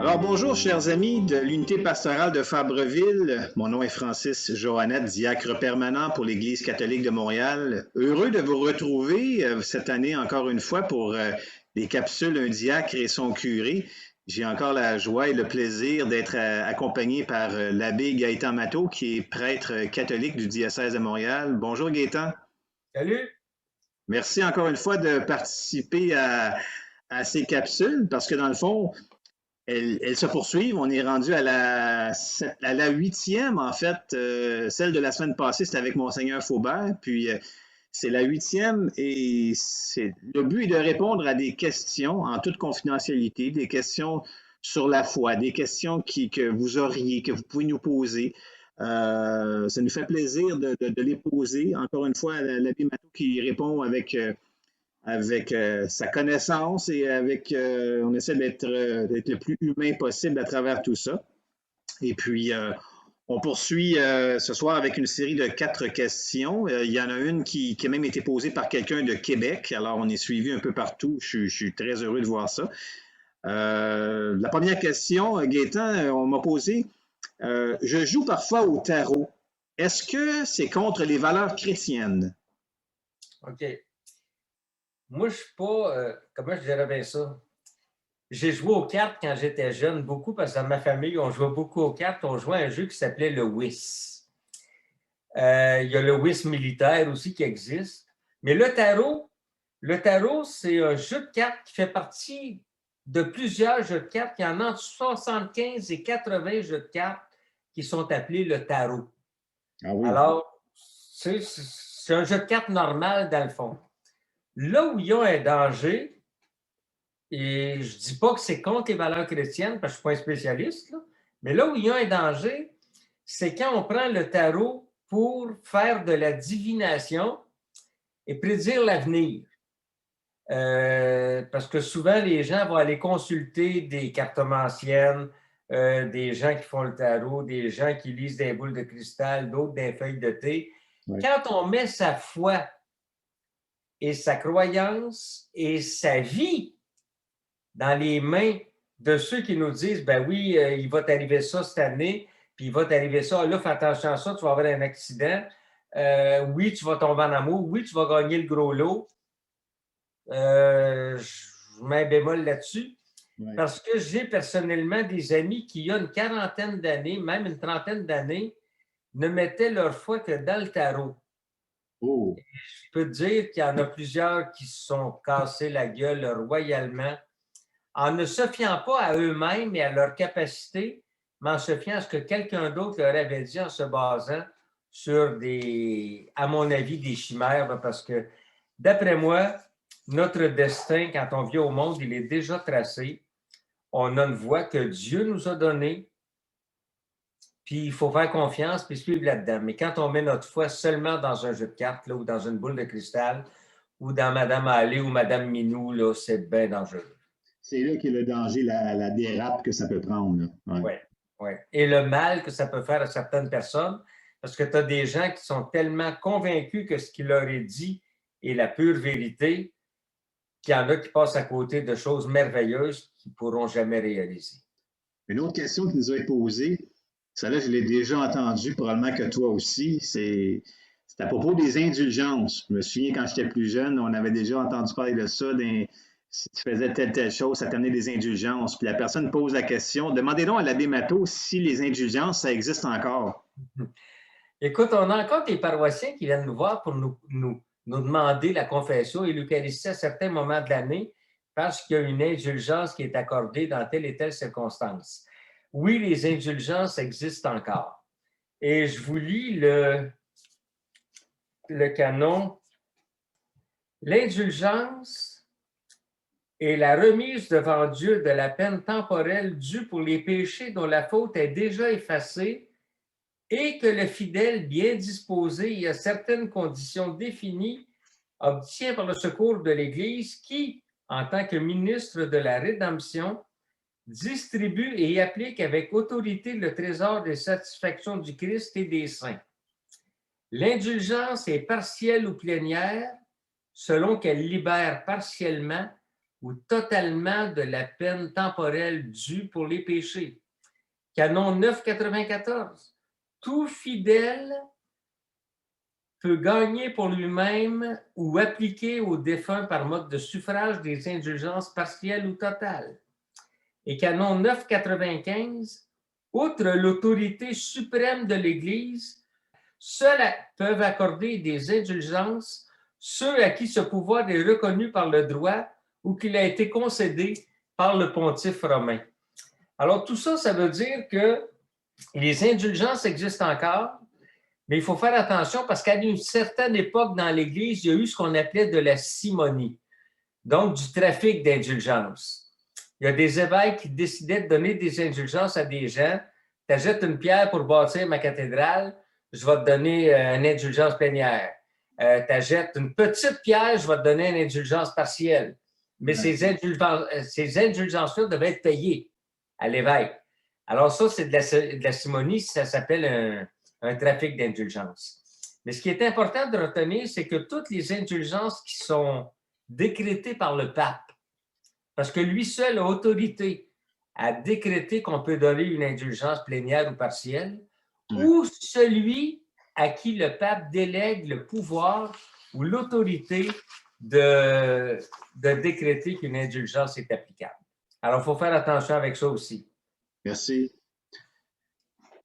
Alors bonjour chers amis de l'unité pastorale de Fabreville. Mon nom est Francis Joannette, diacre permanent pour l'Église catholique de Montréal. Heureux de vous retrouver cette année encore une fois pour les capsules Un diacre et son curé. J'ai encore la joie et le plaisir d'être accompagné par l'abbé Gaëtan Matteau, qui est prêtre catholique du diocèse de Montréal. Bonjour Gaëtan. Salut. Merci encore une fois de participer à ces capsules parce que dans le fond, elles se poursuivent. On est rendu à la huitième, en fait. Celle de la semaine passée, c'était avec Monseigneur Faubert. Puis, c'est la huitième et le but est de répondre à des questions en toute confidentialité, des questions sur la foi, des questions que vous auriez, que vous pouvez nous poser. Ça nous fait plaisir de les poser. Encore une fois, l'abbé Matteau qui répond avec sa connaissance et on essaie d'être le plus humain possible à travers tout ça. Et puis, on poursuit ce soir avec une série de 4 questions. Il y en a une qui a même été posée par quelqu'un de Québec. Alors, on est suivi un peu partout. Je suis très heureux de voir ça. La première question, Gaëtan, on m'a posé, je joue parfois au tarot. Est-ce que c'est contre les valeurs chrétiennes? OK. Moi, je ne suis pas, comment je dirais bien ça? J'ai joué aux cartes quand j'étais jeune, beaucoup, parce que dans ma famille, on jouait beaucoup aux cartes. On jouait à un jeu qui s'appelait le Whist. Il y a le Whist militaire aussi qui existe. Mais le tarot, c'est un jeu de cartes qui fait partie de plusieurs jeux de cartes. Il y en a entre 75 et 80 jeux de cartes qui sont appelés le tarot. Ah oui. Alors, c'est un jeu de cartes normal dans le fond. Là où il y a un danger, et je ne dis pas que c'est contre les valeurs chrétiennes, parce que je ne suis pas un spécialiste, là, mais là où il y a un danger, c'est quand on prend le tarot pour faire de la divination et prédire l'avenir. Parce que souvent, les gens vont aller consulter des cartomanciennes, des gens qui font le tarot, des gens qui lisent des boules de cristal, d'autres des feuilles de thé. Oui. Quand on met sa foi et sa croyance et sa vie dans les mains de ceux qui nous disent, ben oui, il va t'arriver ça cette année, puis il va t'arriver ça, là, fais attention à ça, tu vas avoir un accident, oui, tu vas tomber en amour, oui, tu vas gagner le gros lot. Je mets un bémol là-dessus, Oui. parce que j'ai personnellement des amis qui, il y a une quarantaine d'années, même une trentaine d'années, ne mettaient leur foi que dans le tarot. Oh. Je peux te dire qu'il y en a plusieurs qui se sont cassés la gueule royalement en ne se fiant pas à eux-mêmes et à leur capacité, mais en se fiant à ce que quelqu'un d'autre leur avait dit en se basant sur à mon avis, des chimères, parce que d'après moi, notre destin, quand on vient au monde, il est déjà tracé. On a une voie que Dieu nous a donnée, puis il faut faire confiance puis suivre là-dedans. Mais quand on met notre foi seulement dans un jeu de cartes là, ou dans une boule de cristal ou dans Madame Allé ou Madame Minou, là, c'est bien dangereux. C'est là qu'est le danger, la dérape que ça peut prendre. Oui, Ouais. ouais. Et le mal que ça peut faire à certaines personnes, parce que tu as des gens qui sont tellement convaincus que ce qu'il leur est dit est la pure vérité, qu'il y en a qui passent à côté de choses merveilleuses qu'ils ne pourront jamais réaliser. Une autre question qui nous a été posée, celle-là, je l'ai déjà entendue, probablement que toi aussi, c'est à propos des indulgences. Je me souviens, quand j'étais plus jeune, on avait déjà entendu parler de ça. Si tu faisais telle chose, ça t'amenait des indulgences. Puis la personne pose la question, demandez donc à l'abbé Matteau si les indulgences, ça existe encore. Écoute, on a encore des paroissiens qui viennent nous voir pour nous demander la confession et l'Eucharistie à certains moments de l'année parce qu'il y a une indulgence qui est accordée dans telle et telle circonstance. Oui, les indulgences existent encore. Et je vous lis le canon. L'indulgence est la remise devant Dieu de la peine temporelle due pour les péchés dont la faute est déjà effacée et que le fidèle bien disposé et à certaines conditions définies obtient par le secours de l'Église qui, en tant que ministre de la rédemption, distribue et applique avec autorité le trésor des satisfactions du Christ et des saints. L'indulgence est partielle ou plénière selon qu'elle libère partiellement ou totalement de la peine temporelle due pour les péchés. Canon 9,94. Tout fidèle peut gagner pour lui-même ou appliquer aux défunts par mode de suffrage des indulgences partielles ou totales. Et Canon 9,95, outre l'autorité suprême de l'Église, seuls peuvent accorder des indulgences ceux à qui ce pouvoir est reconnu par le droit ou qu'il a été concédé par le pontife romain. Alors tout ça, ça veut dire que les indulgences existent encore, mais il faut faire attention parce qu'à une certaine époque dans l'Église, il y a eu ce qu'on appelait de la simonie, donc du trafic d'indulgences. Il y a des évêques qui décidaient de donner des indulgences à des gens. Tu achètes une pierre pour bâtir ma cathédrale, je vais te donner une indulgence plénière. Tu achètes une petite pierre, je vais te donner une indulgence partielle. Mais ces indulgences-là devaient être payées à l'évêque. Alors ça, c'est de la simonie, ça s'appelle un trafic d'indulgences. Mais ce qui est important de retenir, c'est que toutes les indulgences qui sont décrétées par le pape, parce que lui seul a autorité à décréter qu'on peut donner une indulgence plénière ou partielle, ou celui à qui le pape délègue le pouvoir ou l'autorité de décréter qu'une indulgence est applicable. Alors, il faut faire attention avec ça aussi. Merci.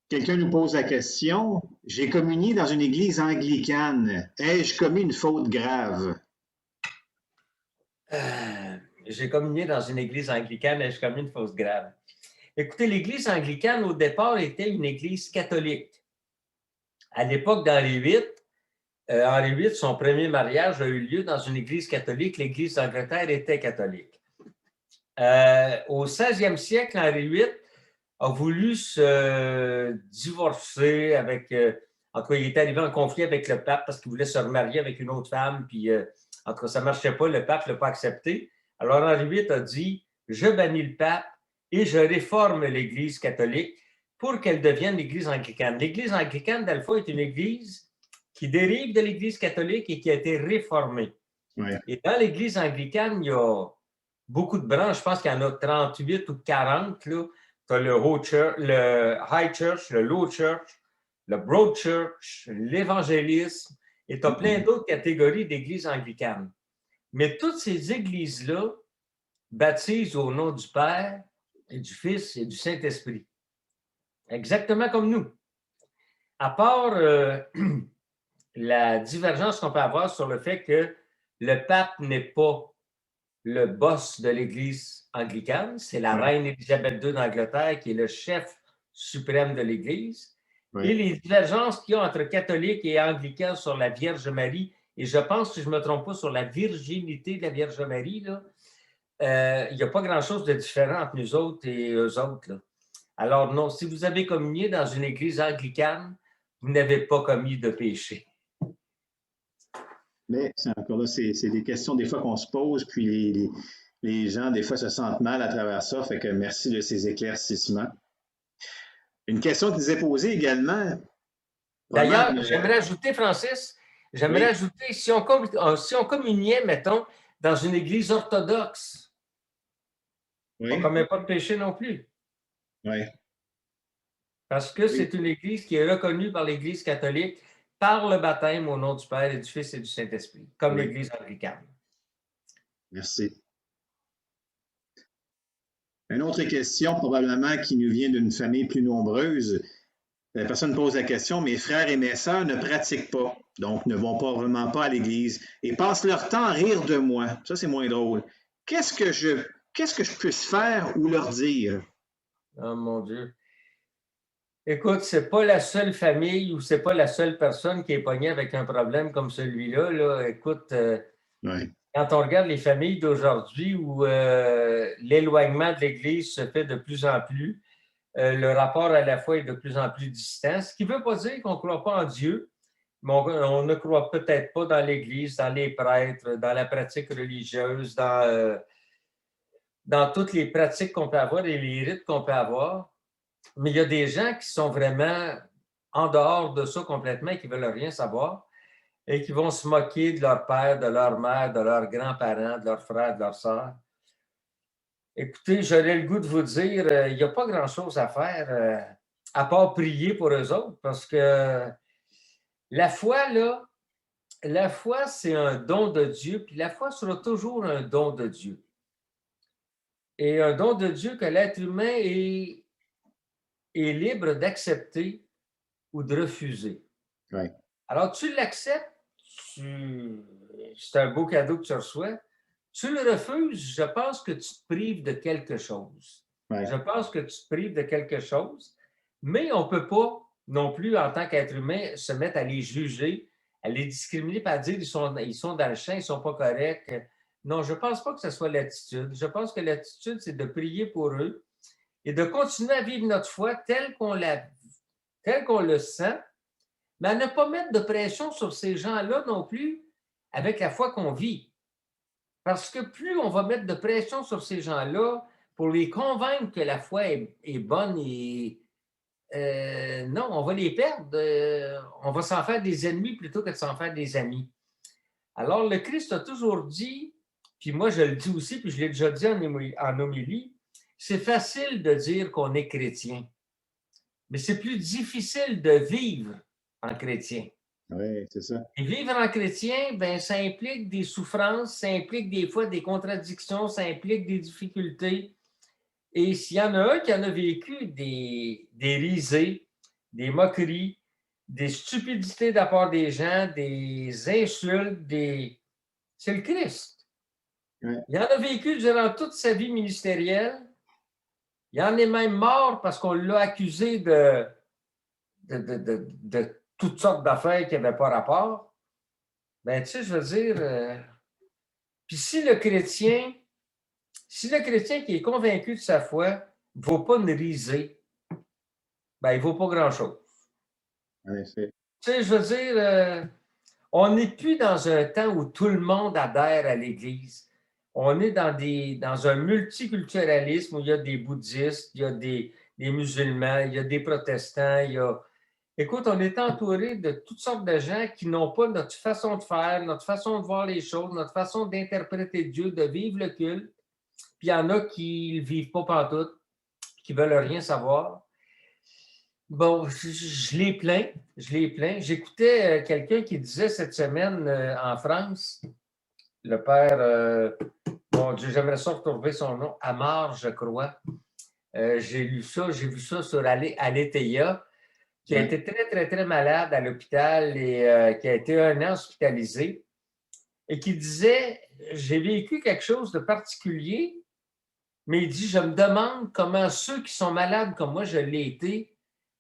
Quelqu'un nous pose la question. J'ai communié dans une église anglicane. Ai-je commis une faute grave? J'ai communié dans une église anglicane. Ai-je commis une faute grave? Écoutez, l'église anglicane, au départ, était une église catholique. À l'époque d'Henri VIII, Henri VIII, son premier mariage a eu lieu dans une église catholique. L'église d'Angleterre était catholique. Au 16e siècle, Henri VIII a voulu se divorcer avec... en tout cas, il est arrivé en conflit avec le pape parce qu'il voulait se remarier avec une autre femme, puis en tout cas, ça ne marchait pas, le pape ne l'a pas accepté. Alors Henri VIII a dit, je bannis le pape et je réforme l'Église catholique pour qu'elle devienne l'Église anglicane. L'Église anglicane, dans le fond, est une Église qui dérive de l'Église catholique et qui a été réformée. Ouais. Et dans l'Église anglicane, il y a beaucoup de branches. Je pense qu'il y en a 38 ou 40, là. Tu as le High Church, le Low Church, le Broad Church, l'évangélisme, et tu as plein d'autres catégories d'églises anglicanes. Mais toutes ces églises-là baptisent au nom du Père et du Fils et du Saint-Esprit. Exactement comme nous. À part la divergence qu'on peut avoir sur le fait que le pape n'est pas le boss de l'Église anglicane, c'est la reine Élisabeth II d'Angleterre qui est le chef suprême de l'Église. Oui. Et les divergences qu'il y a entre catholiques et anglicans sur la Vierge Marie, et je pense, si je ne me trompe pas, sur la virginité de la Vierge Marie, il n'y a pas grand-chose de différent entre nous autres et eux autres. Là. Alors non, si vous avez communié dans une église anglicane, vous n'avez pas commis de péché. Mais encore là, c'est des questions des fois qu'on se pose, puis les gens, des fois, se sentent mal à travers ça. Fait que merci de ces éclaircissements. Une question qui nous est posée également. D'ailleurs, j'aimerais ajouter, Francis, ajouter, si on communiait, mettons, dans une église orthodoxe, on ne commet pas de péché non plus. Oui. Parce que c'est une église qui est reconnue par l'Église catholique par le baptême au nom du Père et du Fils et du Saint-Esprit, comme l'Église anglicane. Merci. Une autre question, probablement, qui nous vient d'une famille plus nombreuse. La personne pose la question, mes frères et mes sœurs ne pratiquent pas, donc ne vont pas vraiment pas à l'église et passent leur temps à rire de moi. Ça, c'est moins drôle. Qu'est-ce que je puisse faire ou leur dire? Oh mon Dieu. Écoute, c'est pas la seule famille ou c'est pas la seule personne qui est pognée avec un problème comme celui-là. Là. Écoute, quand on regarde les familles d'aujourd'hui où l'éloignement de l'Église se fait de plus en plus, le rapport à la foi est de plus en plus distant, ce qui ne veut pas dire qu'on ne croit pas en Dieu, mais on ne croit peut-être pas dans l'Église, dans les prêtres, dans la pratique religieuse, dans toutes les pratiques qu'on peut avoir et les rites qu'on peut avoir. Mais il y a des gens qui sont vraiment en dehors de ça complètement et qui ne veulent rien savoir et qui vont se moquer de leur père, de leur mère, de leurs grands-parents, de leurs frères, de leurs sœurs. Écoutez, j'aurais le goût de vous dire, il n'y a pas grand-chose à faire à part prier pour eux autres, parce que la foi, là, la foi, c'est un don de Dieu, puis la foi sera toujours un don de Dieu. Et un don de Dieu que l'être humain est libre d'accepter ou de refuser. Ouais. Alors, tu l'acceptes, c'est un beau cadeau que tu reçois. Tu le refuses, je pense que tu te prives de quelque chose. Ouais. Je pense que tu te prives de quelque chose, mais on ne peut pas non plus, en tant qu'être humain, se mettre à les juger, à les discriminer, pas dire ils sont dans le champ, ils ne sont pas corrects. Non, je ne pense pas que ce soit l'attitude. Je pense que l'attitude, c'est de prier pour eux et de continuer à vivre notre foi telle qu'on le sent, mais à ne pas mettre de pression sur ces gens-là non plus avec la foi qu'on vit. Parce que plus on va mettre de pression sur ces gens-là pour les convaincre que la foi est bonne et non, on va les perdre. On va s'en faire des ennemis plutôt que de s'en faire des amis. Alors, le Christ a toujours dit, puis moi je le dis aussi, puis je l'ai déjà dit en homélie, c'est facile de dire qu'on est chrétien, mais c'est plus difficile de vivre en chrétien. Oui, c'est ça. Et vivre en chrétien, ben, ça implique des souffrances, ça implique des fois des contradictions, ça implique des difficultés. Et s'il y en a un qui en a vécu des risées, des moqueries, des stupidités de la part des gens, des insultes, c'est le Christ. Ouais. Il en a vécu durant toute sa vie ministérielle. Il en est même mort parce qu'on l'a accusé de toutes sortes d'affaires qui n'avaient pas rapport. Ben, tu sais, je veux dire, puis si le chrétien qui est convaincu de sa foi ne vaut pas une risée, ben, il ne vaut pas grand-chose. En effet. Tu sais, je veux dire, on n'est plus dans un temps où tout le monde adhère à l'Église. On est dans un multiculturalisme où il y a des bouddhistes, il y a des musulmans, il y a des protestants, Écoute, on est entouré de toutes sortes de gens qui n'ont pas notre façon de faire, notre façon de voir les choses, notre façon d'interpréter Dieu, de vivre le culte. Puis il y en a qui ne le vivent pas pantoute, qui ne veulent rien savoir. Bon, je les plains, J'écoutais quelqu'un qui disait cette semaine en France, le père, bon Dieu, j'aimerais ça retrouver son nom, Amar, je crois. J'ai vu ça sur Aletheia, qui a été très, très, très malade à l'hôpital et qui a été 1 an hospitalisé, et qui disait, j'ai vécu quelque chose de particulier, mais il dit, je me demande comment ceux qui sont malades comme moi, je l'ai été,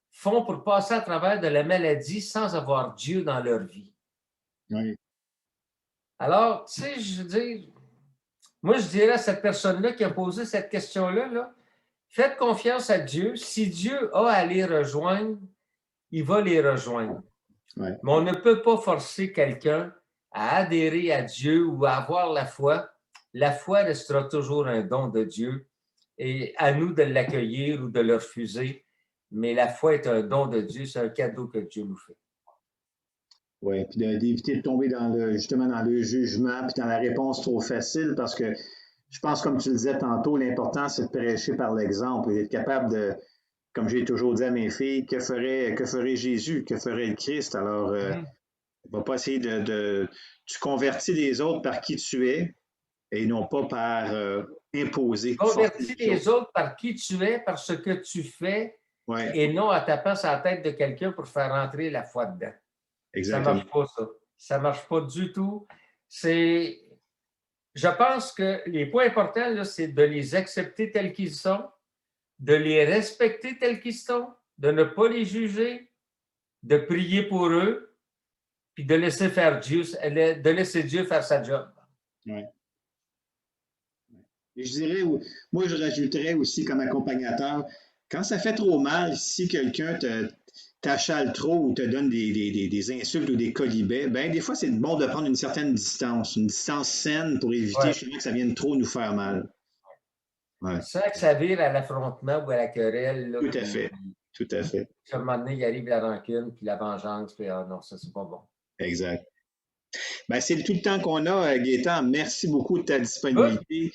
font pour passer à travers de la maladie sans avoir Dieu dans leur vie. Oui. Alors, tu sais, je veux dire, moi, je dirais à cette personne-là qui a posé cette question-là, faites confiance à Dieu. Si Dieu a à les rejoindre, il va les rejoindre. Ouais. Mais on ne peut pas forcer quelqu'un à adhérer à Dieu ou à avoir la foi. La foi restera toujours un don de Dieu et à nous de l'accueillir ou de le refuser. Mais la foi est un don de Dieu, c'est un cadeau que Dieu nous fait. Oui, puis d'éviter de tomber justement dans le jugement, puis dans la réponse trop facile, parce que je pense, comme tu le disais tantôt, l'important, c'est de prêcher par l'exemple et d'être capable de, comme j'ai toujours dit à mes filles, que ferait Jésus, que ferait le Christ? Alors, on va pas essayer tu convertis les autres par qui tu es et non pas par imposer. Convertis les autres par qui tu es, par ce que tu fais, et non à tapant sur la tête de quelqu'un pour faire rentrer la foi dedans. Exactement. Ça ne marche pas, ça. Ça ne marche pas du tout. Je pense que les points importants, là, c'est de les accepter tels qu'ils sont, de les respecter tels qu'ils sont, de ne pas les juger, de prier pour eux, puis de laisser Dieu faire sa job. Oui. Et je dirais, moi, je rajouterais aussi comme accompagnateur, quand ça fait trop mal, si quelqu'un t'achale trop ou te donne des insultes ou des colibets, ben des fois, c'est bon de prendre une certaine distance, une distance saine pour éviter que ça vienne trop nous faire mal. Ouais. Sans que ça vire à l'affrontement ou à la querelle. Là, tout à fait. Tout à fait. À un moment donné, il arrive la rancune, puis la vengeance, puis non, ça, c'est pas bon. Exact. Ben, c'est tout le temps qu'on a, Gaétan. Merci beaucoup de ta disponibilité.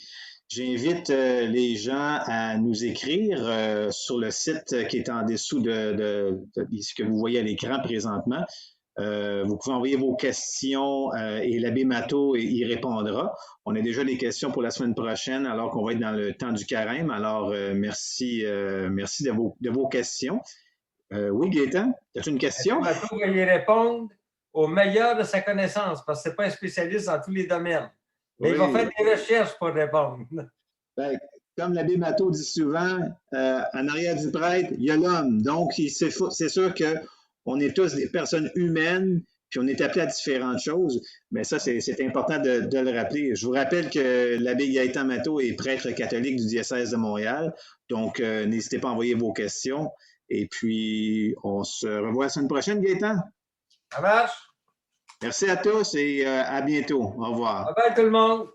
J'invite les gens à nous écrire sur le site qui est en dessous de ce que vous voyez à l'écran présentement. Vous pouvez envoyer vos questions et l'abbé Matteau y répondra. On a déjà des questions pour la semaine prochaine alors qu'on va être dans le temps du carême. Alors, merci de vos questions. Oui, Gaétan, as-tu une question? L'abbé Matteau va y répondre au meilleur de sa connaissance parce que ce n'est pas un spécialiste dans tous les domaines. Mais il va faire des recherches pour répondre. Ben, comme l'abbé Matteau dit souvent, en arrière du prêtre, il y a l'homme. Donc, c'est sûr qu'on est tous des personnes humaines, puis on est appelés à différentes choses. Mais ça, c'est important de le rappeler. Je vous rappelle que l'abbé Gaétan Matteau est prêtre catholique du diocèse de Montréal. Donc, n'hésitez pas à envoyer vos questions. Et puis, on se revoit la semaine prochaine, Gaétan. Ça marche? Merci à tous et à bientôt. Au revoir. Bye bye tout le monde.